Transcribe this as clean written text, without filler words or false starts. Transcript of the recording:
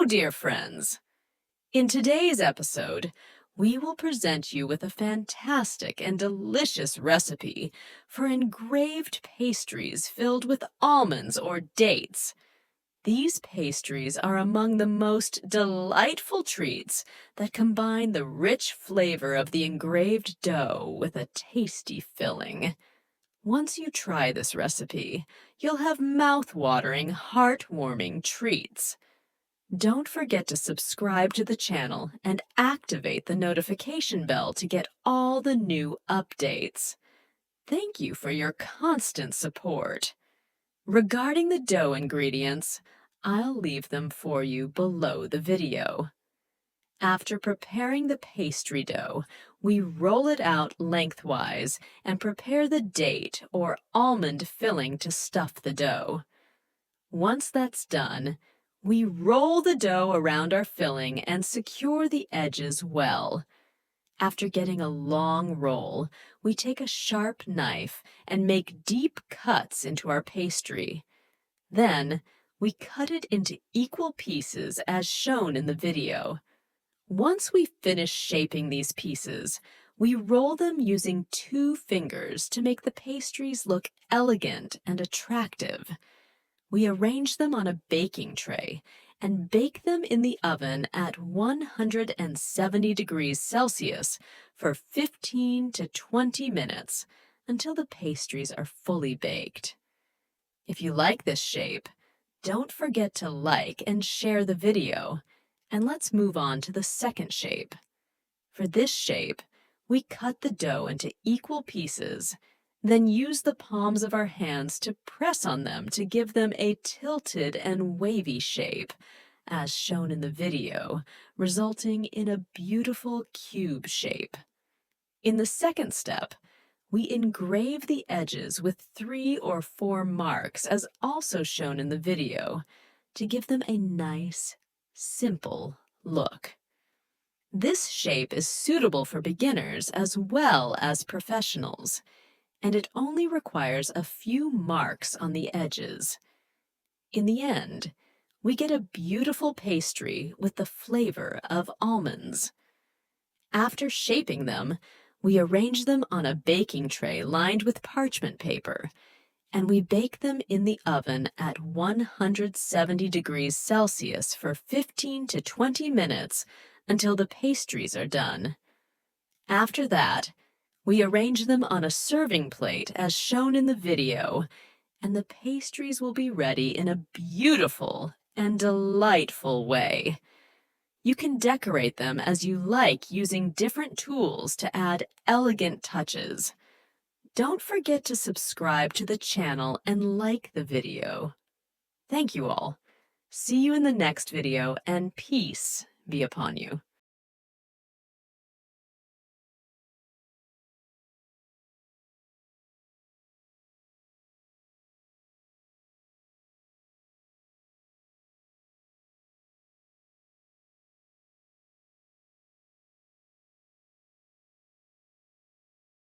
Hello, dear friends! In today's episode, we will present you with a fantastic and delicious recipe for engraved pastries filled with almonds or dates. These pastries are among the most delightful treats that combine the rich flavor of the engraved dough with a tasty filling. Once you try this recipe, you'll have mouth-watering, heart-warming treats. Don't forget to subscribe to the channel and activate the notification bell to get all the new updates. Thank you for your constant support. Regarding the dough ingredients, I'll leave them for you below the video. After preparing the pastry dough, we roll it out lengthwise and prepare the date or almond filling to stuff the dough. Once that's done, we roll the dough around our filling and secure the edges well. After getting a long roll, we take a sharp knife and make deep cuts into our pastry. Then, we cut it into equal pieces as shown in the video. Once we finish shaping these pieces, we roll them using 2 fingers to make the pastries look elegant and attractive. We arrange them on a baking tray and bake them in the oven at 170 degrees Celsius for 15 to 20 minutes until the pastries are fully baked. If you like this shape, don't forget to like and share the video, and let's move on to the second shape. For this shape, we cut the dough into equal pieces, then use the palms of our hands to press on them to give them a tilted and wavy shape, as shown in the video, resulting in a beautiful cube shape. In the second step, we engrave the edges with 3 or 4 marks, as also shown in the video, to give them a nice, simple look. This shape is suitable for beginners as well as professionals, and it only requires a few marks on the edges. In the end, we get a beautiful pastry with the flavor of almonds. After shaping them, we arrange them on a baking tray lined with parchment paper, and we bake them in the oven at 170 degrees Celsius for 15 to 20 minutes until the pastries are done. After that, we arrange them on a serving plate as shown in the video, and the pastries will be ready in a beautiful and delightful way. You can decorate them as you like using different tools to add elegant touches. Don't forget to subscribe to the channel and like the video. Thank you all. See you in the next video, and peace be upon you.